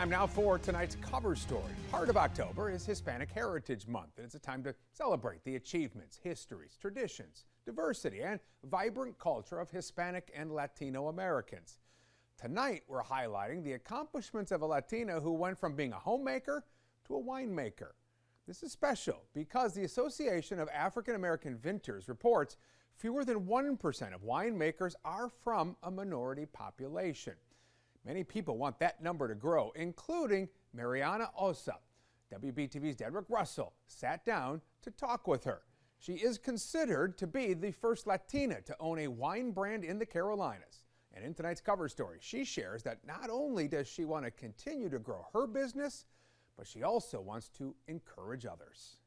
Time now for tonight's cover story. Part of October is Hispanic Heritage Month, and it's a time to celebrate the achievements, histories, traditions, diversity, and vibrant culture of Hispanic and Latino Americans. Tonight, we're highlighting the accomplishments of a Latina who went from being a homemaker to a winemaker. This is special because the Association of African American Vintners reports fewer than 1% of winemakers are from a minority population. Many people want that number to grow, including Anna Ossa. WBTV's Dedrick Russell sat down to talk with her. She is considered to be the first Latina to own a wine brand in the Carolinas. And in tonight's cover story, she shares that not only does she want to continue to grow her business, but she also wants to encourage others.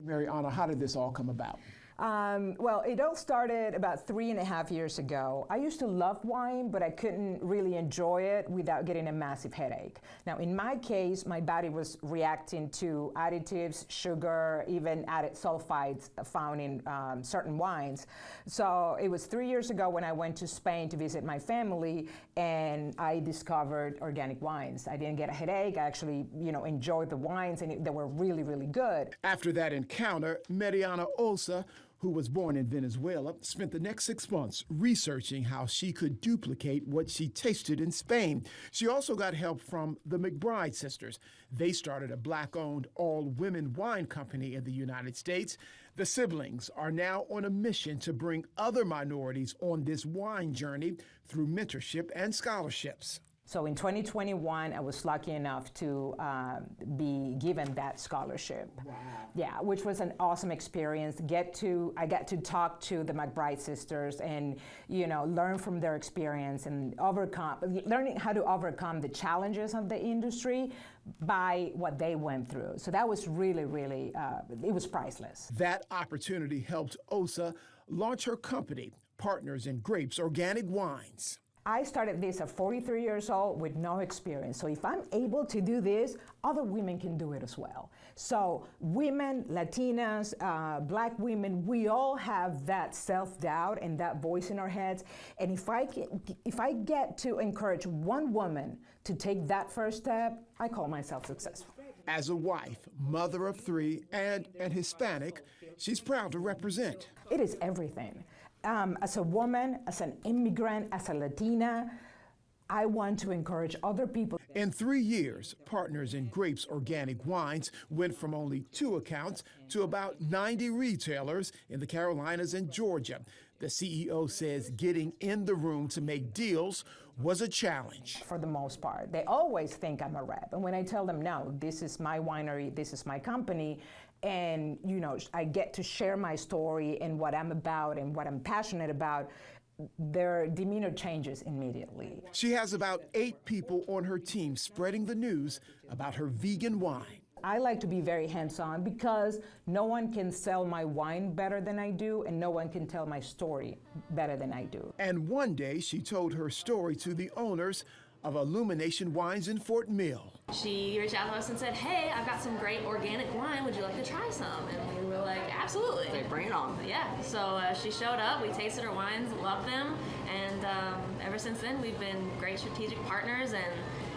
Anna, how did this all come about? Well, it all started about 3.5 years ago. I used to love wine, but I couldn't really enjoy it without getting a massive headache. Now, in my case, my body was reacting to additives, sugar, even added sulfites found in certain wines. So it was 3 years ago when I went to Spain to visit my family, and I discovered organic wines. I didn't get a headache. I actually, enjoyed the wines, and they were really, really good. After that encounter, Anna Ossa, who was born in Venezuela, spent the next 6 months researching how she could duplicate what she tasted in Spain. She also got help from the McBride sisters. They started a Black-owned, all-women wine company in the United States. The siblings are now on a mission to bring other minorities on this wine journey through mentorship and scholarships. So in 2021, I was lucky enough to be given that scholarship. Wow. Yeah, which was an awesome experience. I got to talk to the McBride sisters and, learn from their experience and learning how to overcome the challenges of the industry by what they went through. So that was really, really, it was priceless. That opportunity helped Ossa launch her company, Partners in Grapes Organic Wines. I started this at 43 years old with no experience. So if I'm able to do this, other women can do it as well. So women, Latinas, Black women, we all have that self-doubt and that voice in our heads. And if I get to encourage one woman to take that first step, I call myself successful. As a wife, mother of 3, and an Hispanic, she's proud to represent. It is everything. As a woman, as an immigrant, as a Latina, I want to encourage other people. In 3 years, Partners in Grapes Organic Wines went from only 2 accounts to about 90 retailers in the Carolinas and Georgia. The CEO says getting in the room to make deals was a challenge. For the most part, they always think I'm a rep. And when I tell them, no, this is my winery, this is my company, and I get to share my story and what I'm about and what I'm passionate about, their demeanor changes immediately. She has about 8 people on her team spreading the news about her vegan wine. I like to be very hands-on because no one can sell my wine better than I do, and no one can tell my story better than I do. And one day she told her story to the owners of Illumination Wines in Fort Mill. She reached out to us and said, hey, I've got some great organic wine. Would you like to try some? And we were like, absolutely. They bring it on. Yeah, so she showed up, we tasted her wines, loved them, and ever since then we've been great strategic partners,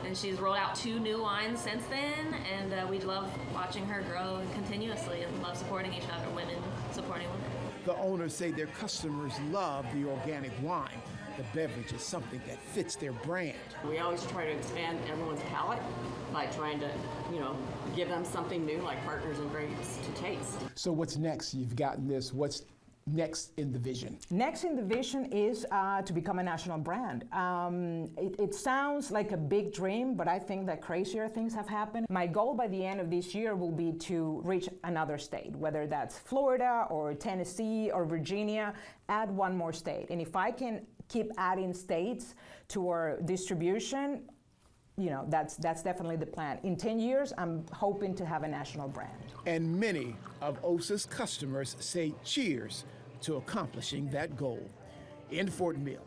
and she's rolled out 2 new wines since then, and we love watching her grow continuously and love supporting each other, women supporting women. The owners say their customers love the organic wine. The beverage is something that fits their brand. We always try to expand everyone's palate by trying to, give them something new like Partners in Grapes to taste. So what's next? You've gotten this. What's next in the vision? Next in the vision is to become a national brand. It sounds like a big dream, but I think that crazier things have happened. My goal by the end of this year will be to reach another state, whether that's Florida or Tennessee or Virginia, add one more state. And if I can keep adding states to our distribution, that's definitely the plan. In 10 years, I'm hoping to have a national brand. And many of Ossa's customers say cheers to accomplishing that goal. In Fort Mill,